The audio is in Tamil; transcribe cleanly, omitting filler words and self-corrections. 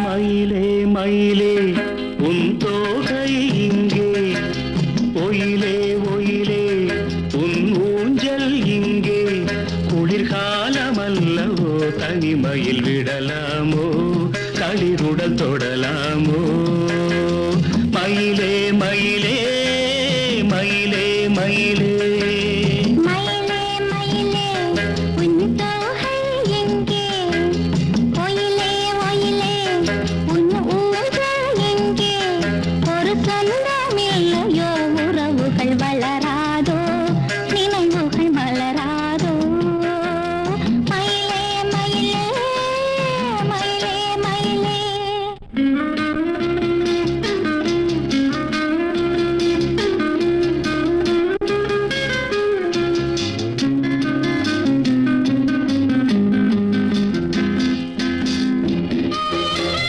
மயிலே மயிலே உன் தோகை இங்கே, ஒயிலே ஒயிலே உன் ஊஞ்சல் இங்கே. குளிர்காலமல்லவோ தனிமையில் விடலாமோ, களிருடல் தொடலாமோ. மயிலே மயிலே மயிலே மயிலே